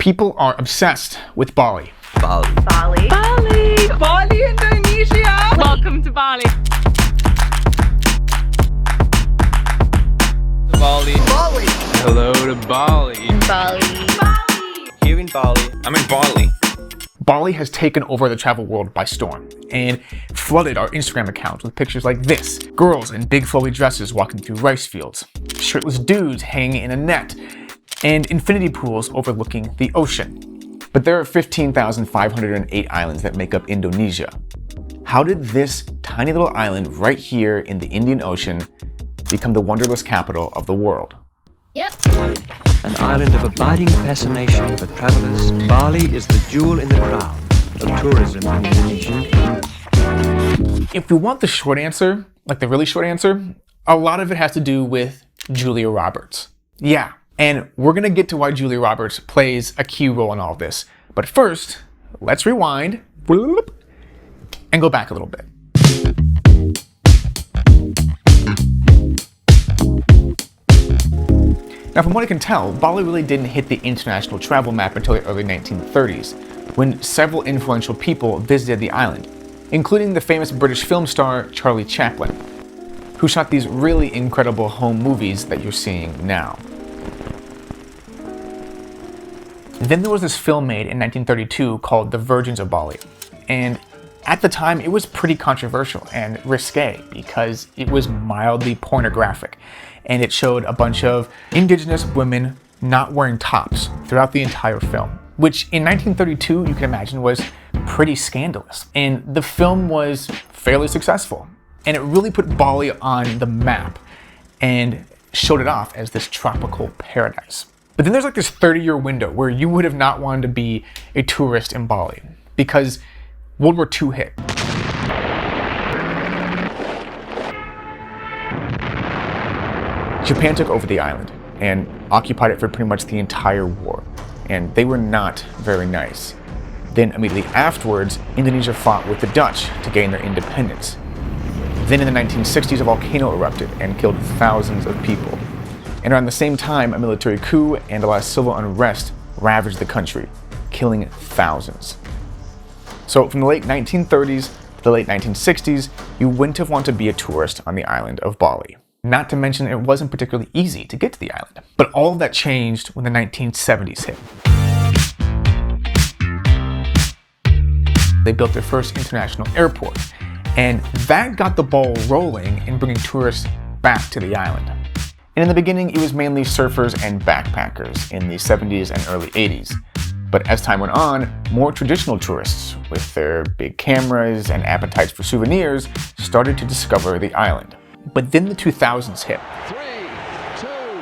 People are obsessed with Bali. Bali. Bali. Bali! Bali, Indonesia! Welcome to Bali. Bali. Bali. Hello to Bali. Bali. Here in Bali. I'm in Bali. Bali has taken over the travel world by storm and flooded our Instagram accounts with pictures like this. Girls in big flowy dresses walking through rice fields, shirtless dudes hanging in a net, and infinity pools overlooking the ocean. But there are 15,508 islands that make up Indonesia. How did this tiny little island right here in the Indian Ocean become the wonderless capital of the world? Yep. An island of abiding fascination for travelers, Bali is the jewel in the crown of tourism in Indonesia. If we want the short answer, like the really short answer, a lot of it has to do with Julia Roberts. Yeah, and we're gonna get to why Julia Roberts plays a key role in all of this. But first, let's rewind and go back a little bit. Now, from what I can tell, Bali really didn't hit the international travel map until the early 1930s, when several influential people visited the island, including the famous British film star Charlie Chaplin, who shot these really incredible home movies that you're seeing now. Then there was this film made in 1932 called The Virgins of Bali, and at the time it was pretty controversial and risque because it was mildly pornographic, and it showed a bunch of indigenous women not wearing tops throughout the entire film, which in 1932 you can imagine was pretty scandalous. And the film was fairly successful, and it really put Bali on the map and showed it off as this tropical paradise. But then there's like this 30-year window where you would have not wanted to be a tourist in Bali because World War II hit. Japan took over the island and occupied it for pretty much the entire war, and they were not very nice. Then immediately afterwards, Indonesia fought with the Dutch to gain their independence. Then in the 1960s, a volcano erupted and killed thousands of people. And around the same time, a military coup and a lot of civil unrest ravaged the country, killing thousands. So from the late 1930s to the late 1960s, you wouldn't have wanted to be a tourist on the island of Bali. Not to mention it wasn't particularly easy to get to the island. But all of that changed when the 1970s hit. They built their first international airport, and that got the ball rolling in bringing tourists back to the island. And in the beginning, it was mainly surfers and backpackers in the 70s and early 80s. But as time went on, more traditional tourists with their big cameras and appetites for souvenirs started to discover the island. But then the 2000s hit. 3, 2, 1,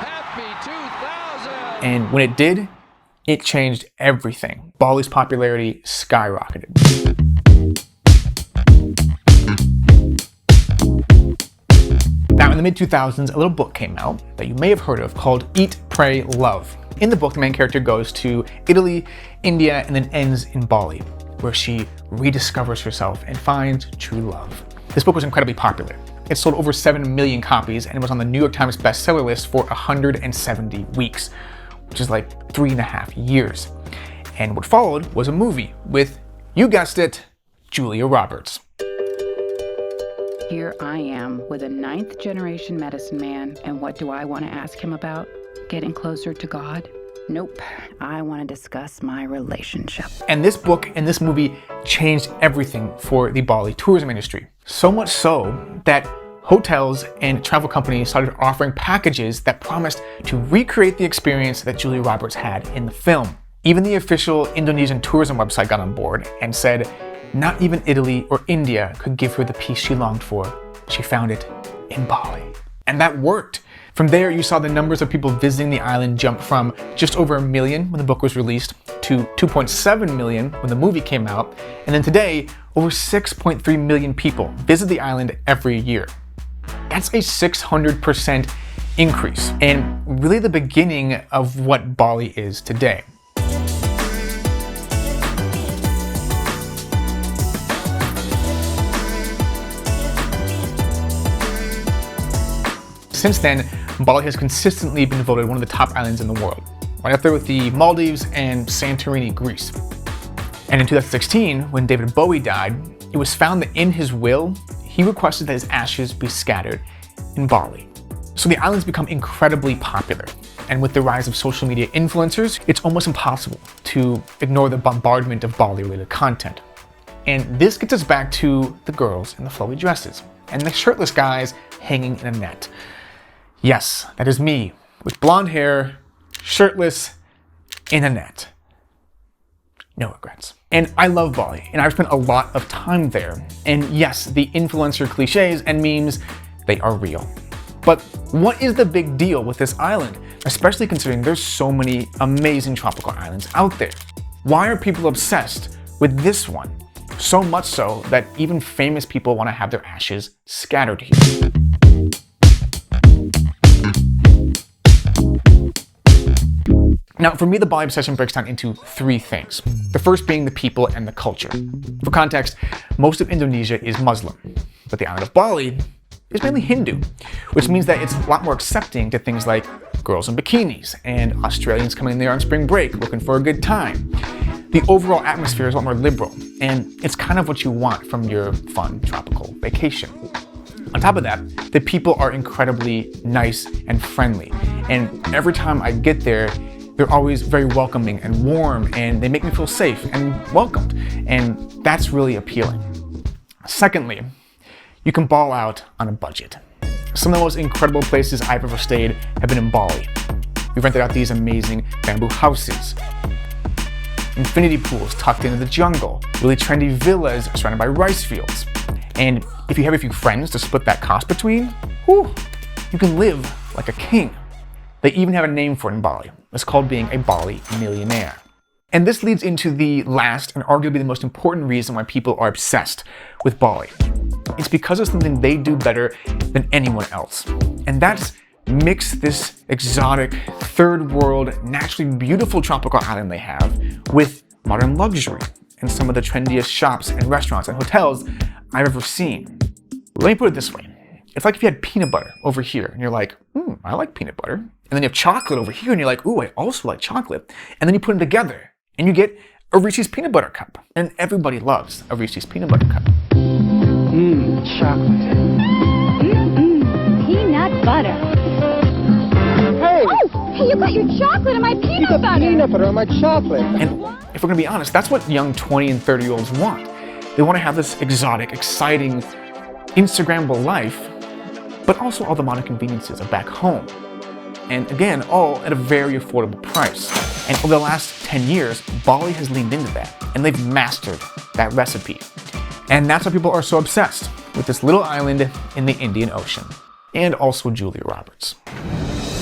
happy 2000! And when it did, it changed everything. Bali's popularity skyrocketed. Now, in the mid-2000s, a little book came out that you may have heard of called Eat, Pray, Love. In the book, the main character goes to Italy, India, and then ends in Bali, where she rediscovers herself and finds true love. This book was incredibly popular. It sold over 7 million copies and was on the New York Times bestseller list for 170 weeks, which is like 3.5 years. And what followed was a movie with, you guessed it, Julia Roberts. Here I am with a 9th generation medicine man, and what do I want to ask him about? Getting closer to God? Nope. I want to discuss my relationship. And this book and this movie changed everything for the Bali tourism industry. So much so that hotels and travel companies started offering packages that promised to recreate the experience that Julia Roberts had in the film. Even the official Indonesian tourism website got on board and said not even Italy or India could give her the peace she longed for. She found it in Bali. And that worked. From there, you saw the numbers of people visiting the island jump from just over 1 million when the book was released to 2.7 million when the movie came out. And then today, over 6.3 million people visit the island every year. That's a 600% increase, and really the beginning of what Bali is today. Since then, Bali has consistently been voted one of the top islands in the world. right up there with the Maldives and Santorini, Greece. And in 2016, when David Bowie died, it was found that in his will, he requested that his ashes be scattered in Bali. So the island's become incredibly popular. And with the rise of social media influencers, it's almost impossible to ignore the bombardment of Bali-related content. And this gets us back to the girls in the flowy dresses and the shirtless guys hanging in a net. Yes, that is me, with blonde hair, shirtless, in a net. No regrets. And I love Bali, and I've spent a lot of time there. And yes, the influencer cliches and memes, they are real. But what is the big deal with this island, especially considering there's so many amazing tropical islands out there? Why are people obsessed with this one? So much so that even famous people want to have their ashes scattered here. Now, for me, the Bali obsession breaks down into three things. The first being the people and the culture. For context, most of Indonesia is Muslim, but the island of Bali is mainly Hindu, which means that it's a lot more accepting to things like girls in bikinis and Australians coming there on spring break looking for a good time. The overall atmosphere is a lot more liberal, and it's kind of what you want from your fun tropical vacation. On top of that, the people are incredibly nice and friendly, and every time I get there, they're always very welcoming and warm, and they make me feel safe and welcomed, and that's really appealing. Secondly, you can ball out on a budget. Some of the most incredible places I've ever stayed have been in Bali. We rented out these amazing bamboo houses, infinity pools tucked into the jungle, really trendy villas surrounded by rice fields. And if you have a few friends to split that cost between, whew, you can live like a king. They even have a name for it in Bali. It's called being a Bali millionaire. And this leads into the last and arguably the most important reason why people are obsessed with Bali. It's because of something they do better than anyone else. And that's mix this exotic, third world, naturally beautiful tropical island they have with modern luxury and some of the trendiest shops and restaurants and hotels I've ever seen. Let me put it this way. It's like if you had peanut butter over here and you're like, I like peanut butter. And then you have chocolate over here and you're like, ooh, I also like chocolate. And then you put them together and you get a Reese's peanut butter cup. And everybody loves a Reese's peanut butter cup. Chocolate. Peanut butter. Hey! Oh, hey, you got your chocolate and my peanut butter. Peanut butter on my chocolate. And if we're gonna be honest, that's what young 20 and 30-year-olds want. They want to have this exotic, exciting, Instagrammable life, but also all the modern conveniences of back home. And again, all at a very affordable price. And over the last 10 years, Bali has leaned into that, and they've mastered that recipe. And that's why people are so obsessed with this little island in the Indian Ocean, and also Julia Roberts.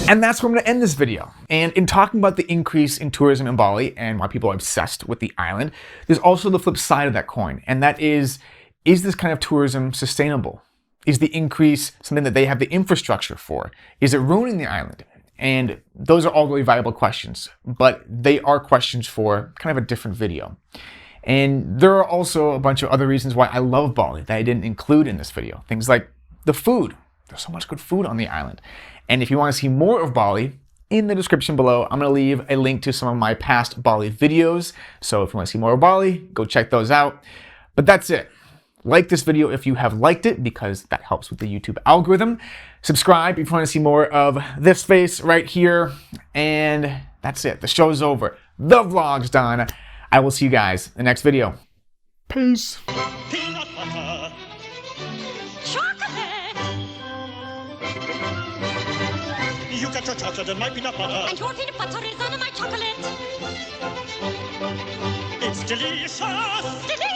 And that's where I'm gonna end this video. And in talking about the increase in tourism in Bali and why people are obsessed with the island, there's also the flip side of that coin, and that is this kind of tourism sustainable? Is the increase something that they have the infrastructure for? Is it ruining the island? And those are all really valuable questions, but they are questions for kind of a different video. And there are also a bunch of other reasons why I love Bali that I didn't include in this video. Things like the food. There's so much good food on the island. And if you want to see more of Bali, in the description below, I'm going to leave a link to some of my past Bali videos. So if you want to see more of Bali, go check those out. But that's it. Like this video if you have liked it, because that helps with the YouTube algorithm. Subscribe if you want to see more of this face right here. And that's it. The show's over. The vlog's done. I will see you guys in the next video. Peace. Peanut butter. Chocolate. You got your chocolate and my peanut butter. And your peanut butter is on my chocolate. It's delicious. Delicious.